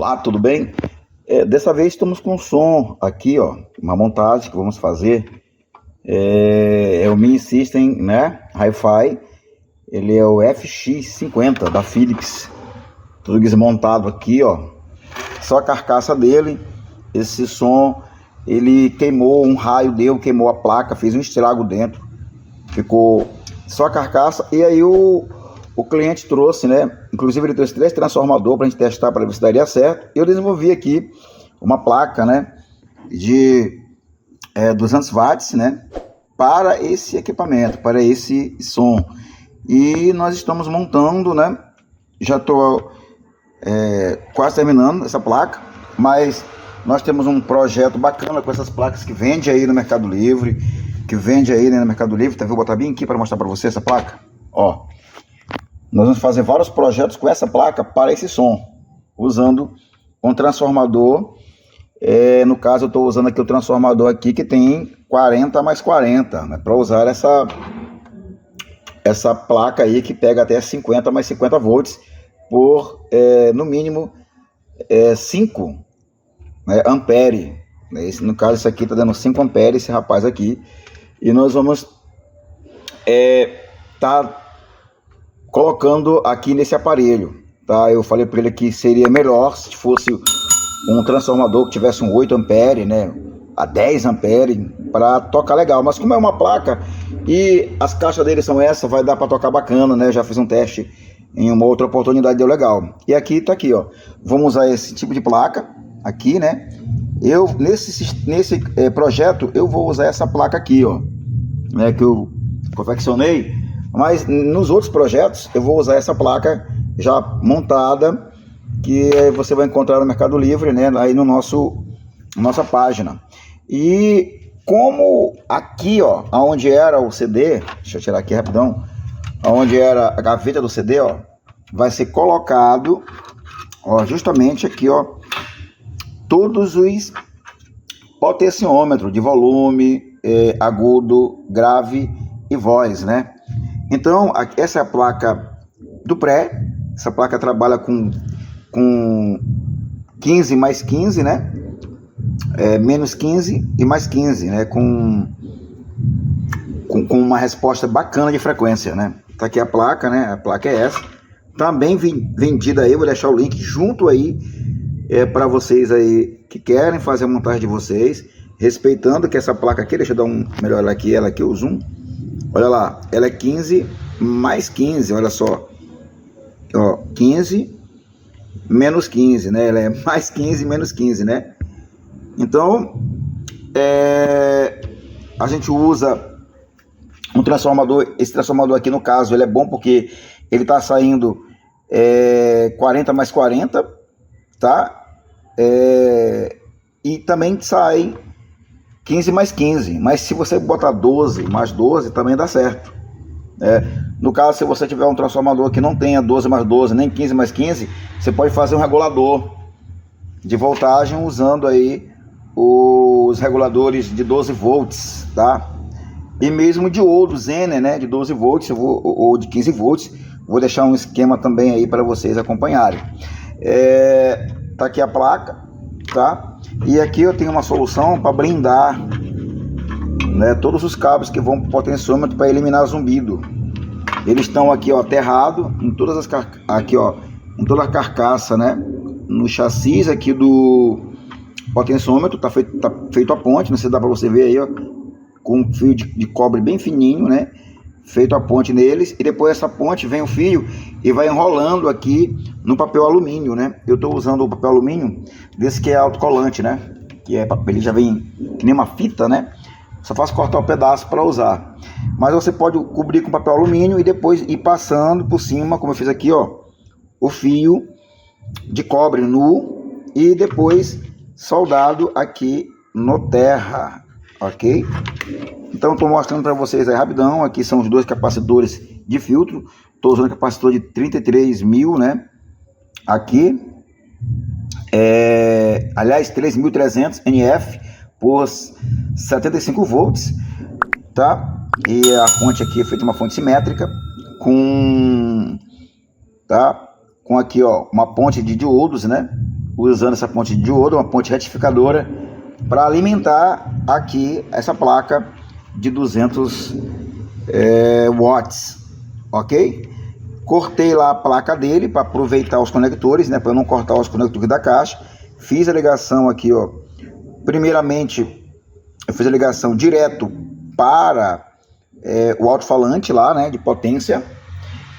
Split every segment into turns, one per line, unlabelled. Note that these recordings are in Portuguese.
Olá, tudo bem? Dessa vez estamos com som aqui, ó, uma montagem que vamos fazer. É o Mini System, né? Hi-Fi. Ele é o FX50 da Philips. Tudo desmontado aqui, ó. Só a carcaça dele. Esse som, ele queimou, um raio queimou a placa, fez um estrago dentro. Ficou só a carcaça. E aí o cliente trouxe, né? Inclusive ele trouxe 3 transformadores para a gente testar para ver se daria certo. Eu desenvolvi aqui uma placa, né? De 200 watts, né? Para esse equipamento, para esse som. E nós estamos montando, né? Já estou quase terminando essa placa, mas nós temos um projeto bacana com essas placas que vende aí no Mercado Livre, Tá, vou botar bem aqui para mostrar para você essa placa, ó. Nós vamos fazer vários projetos com essa placa para esse som, usando um transformador. No caso, eu estou usando aqui o transformador aqui que tem 40 mais 40, né, para usar essa placa aí que pega até 50 mais 50 volts por no mínimo 5 ampere. No caso, isso aqui está dando 5 ampere, esse rapaz aqui. E nós vamos tá colocando aqui nesse aparelho, tá? Eu falei para ele que seria melhor se fosse um transformador que tivesse um 8 ampere, né, a 10 ampere, para tocar legal. Mas como é uma placa e as caixas dele são essa, vai dar para tocar bacana, né? Já fiz um teste em uma outra oportunidade, deu legal. E aqui tá aqui, ó. Vamos usar esse tipo de placa aqui, né? Eu nesse projeto eu vou usar essa placa aqui, ó, né, que eu confeccionei. Mas nos outros projetos eu vou usar essa placa já montada, que você vai encontrar no Mercado Livre, né, aí no nossa página. E como aqui, ó, onde era o CD, deixa eu tirar aqui rapidão, onde era a gaveta do CD, ó, vai ser colocado, ó, justamente aqui, ó, todos os potenciômetros de volume, agudo, grave e voz, né? Então, essa é a placa do pré. Essa placa trabalha com 15 mais 15, né? Menos 15 e mais 15, né? Com uma resposta bacana de frequência, né? Tá aqui a placa, né? A placa é essa. Também vendida aí, vou deixar o link junto aí para vocês aí que querem fazer a montagem de vocês, respeitando que essa placa aqui, deixa eu dar melhor ela aqui, o zoom. Olha lá, ela é 15 mais 15, olha só. Ó, 15 menos 15, né? Ela é mais 15 menos 15, né? Então, a gente usa um transformador. Esse transformador aqui, no caso, ele é bom porque ele tá saindo 40 mais 40, tá? E também sai 15 mais 15, mas se você botar 12 mais 12 também dá certo. No caso, se você tiver um transformador que não tenha 12 mais 12, nem 15 mais 15, você pode fazer um regulador de voltagem usando aí os reguladores de 12 volts, tá? E mesmo diodo Zener, né, de 12 volts ou de 15 volts, vou deixar um esquema também aí para vocês acompanharem. Tá aqui a placa, tá? E aqui eu tenho uma solução para blindar, né, todos os cabos que vão para o potenciômetro para eliminar zumbido. Eles estão aqui, ó, aterrado em todas as aqui, ó, em toda a carcaça, né? No chassi aqui do potenciômetro tá feito a ponte, não sei se dá para você ver aí, ó, com um fio de cobre bem fininho, né? Feito a ponte neles, e depois essa ponte vem o fio e vai enrolando aqui no papel alumínio, né? Eu estou usando o papel alumínio desse que é autocolante, né? Que ele já vem que nem uma fita, né? Só faço cortar o pedaço para usar. Mas você pode cobrir com papel alumínio e depois ir passando por cima, como eu fiz aqui, ó, o fio de cobre nu e depois soldado aqui no terra, ok? Então estou mostrando para vocês aí rapidão. Aqui são os 2 capacitores de filtro. Estou usando capacitor de 33.000, né? Aqui, aliás, 3.300 NF por 75 volts, tá? E a fonte aqui é feita uma fonte simétrica com aqui, ó, uma ponte de diodos, né? usando essa ponte de diodo, uma ponte retificadora, para alimentar aqui essa placa de 200 watts, ok? Cortei lá a placa dele para aproveitar os conectores, né, para não cortar os conectores da caixa. Fiz a ligação aqui, ó. Primeiramente, eu fiz a ligação direto para o alto-falante lá, né, de potência.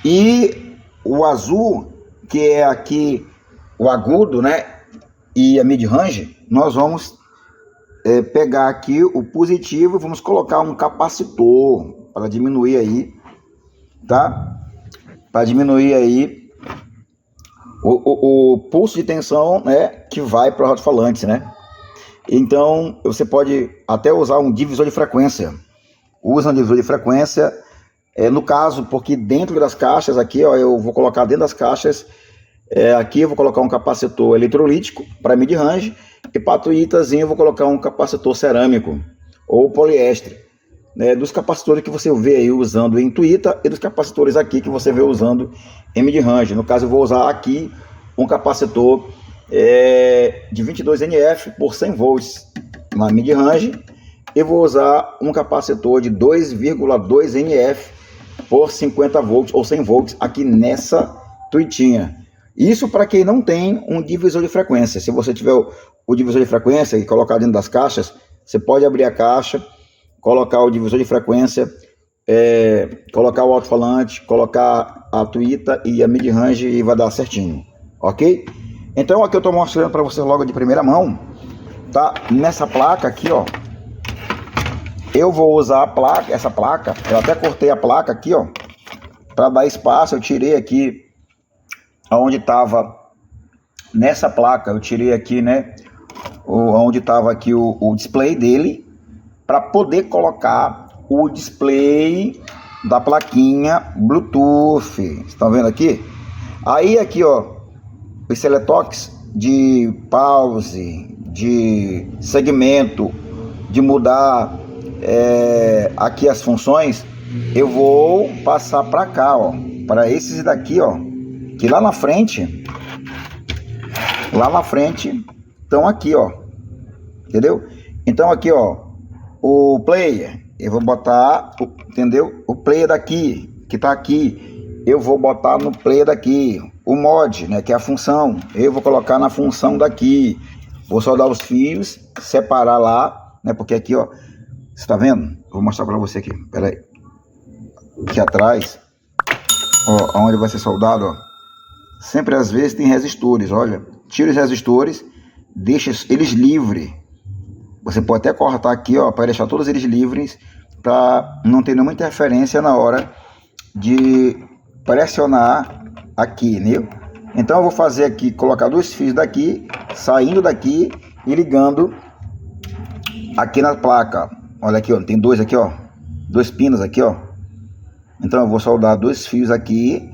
E o azul, que é aqui o agudo, né, e a mid-range, nós vamos pegar aqui o positivo e vamos colocar um capacitor para diminuir aí, tá? Para diminuir aí o pulso de tensão, né, que vai para o alto-falante, né? Então você pode até usar um divisor de frequência. Usa um divisor de frequência, no caso, porque dentro das caixas aqui, ó, eu vou colocar dentro das caixas, aqui eu vou colocar um capacitor eletrolítico para mid-range, e para a tuitazinha eu vou colocar um capacitor cerâmico ou poliéster, né, dos capacitores que você vê aí usando em tuita e dos capacitores aqui que você vê usando em mid-range. No caso eu vou usar aqui um capacitor de 22 NF por 100 volts na mid-range, e vou usar um capacitor de 2,2 NF por 50 volts ou 100 volts aqui nessa tuitinha. Isso para quem não tem um divisor de frequência. Se você tiver o divisor de frequência e colocar dentro das caixas, você pode abrir a caixa, colocar o divisor de frequência, colocar o alto-falante, colocar a tuita e a mid-range e vai dar certinho, ok? Então aqui eu estou mostrando para vocês logo de primeira mão, tá? Nessa placa aqui, ó, eu vou usar a placa, essa placa, eu até cortei a placa aqui, ó, para dar espaço. Eu tirei aqui aonde estava nessa placa, eu tirei aqui, né, onde estava aqui o display dele, para poder colocar o display da plaquinha Bluetooth. Estão vendo aqui? Aí aqui, ó, os seletox de pause, de segmento, de mudar aqui as funções, eu vou passar para cá, ó, para esses daqui, ó, que lá na frente estão aqui, ó, entendeu? Então aqui, ó, o player, eu vou botar, entendeu? O player daqui, que tá aqui, eu vou botar no player daqui. O mod, né, que é a função, eu vou colocar na função daqui. Vou soldar os fios, separar lá, né, porque aqui, ó, você tá vendo? Vou mostrar para você aqui, pera aí. Aqui atrás, ó, onde vai ser soldado, ó, sempre às vezes tem resistores, olha. Tira os resistores, deixa eles livres. Você pode até cortar aqui, ó, para deixar todos eles livres, para não ter nenhuma interferência na hora de pressionar aqui, né? Então eu vou fazer aqui, colocar dois fios daqui, saindo daqui e ligando aqui na placa. Olha aqui, ó, tem dois aqui, ó, dois pinos aqui, ó. Então eu vou soldar dois fios aqui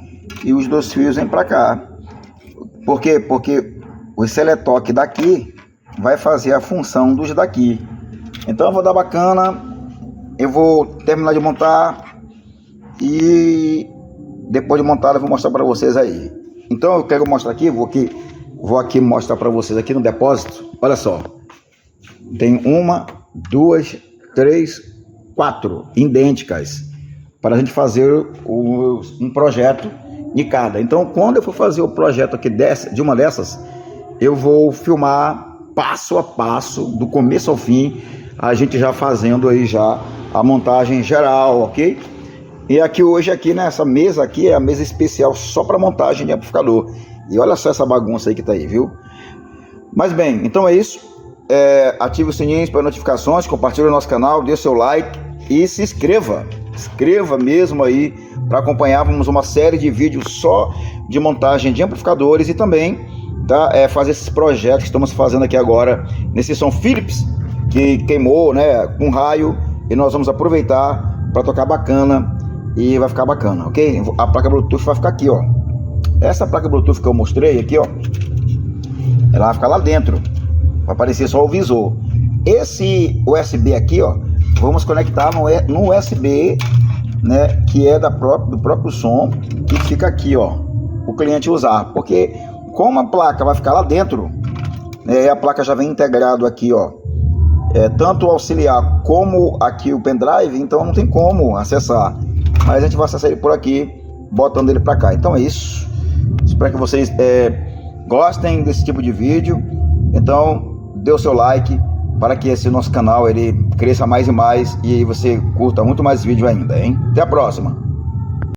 e os dois fios vêm para cá. Por quê? Porque o seletoque daqui vai fazer a função dos daqui. Então eu vou dar bacana, eu vou terminar de montar e depois de montado eu vou mostrar para vocês aí. Então eu quero mostrar aqui, vou aqui mostrar para vocês aqui no depósito. Olha só, tem uma, duas, três, quatro idênticas para a gente fazer um projeto de cada. Então quando eu for fazer o projeto aqui de uma dessas, eu vou filmar passo a passo, do começo ao fim, a gente já fazendo aí já a montagem geral, ok? E aqui hoje, aqui nessa mesa aqui, é a mesa especial só para montagem de amplificador. E olha só essa bagunça aí que tá aí, viu? Mas bem, então é isso. Ative o sininho para notificações, compartilhe o nosso canal, dê seu like e se inscreva. Inscreva mesmo aí para acompanharmos uma série de vídeos só de montagem de amplificadores e também fazer esses projetos que estamos fazendo aqui agora nesse som Philips que queimou, né, com raio, e nós vamos aproveitar para tocar bacana e vai ficar bacana, ok? A placa Bluetooth vai ficar aqui, ó. Essa placa Bluetooth que eu mostrei aqui, ó, ela vai ficar lá dentro, vai aparecer só o visor. Esse USB aqui, ó, vamos conectar no USB, né, que é do próprio som, que fica aqui, ó, o cliente usar, porque como a placa vai ficar lá dentro, A placa já vem integrado aqui, ó. Tanto o auxiliar como aqui o pendrive, então não tem como acessar. Mas a gente vai acessar ele por aqui, botando ele para cá. Então é isso. Espero que vocês gostem desse tipo de vídeo. Então dê o seu like para que esse nosso canal ele cresça mais e mais, e aí você curta muito mais vídeo ainda, hein? Até a próxima!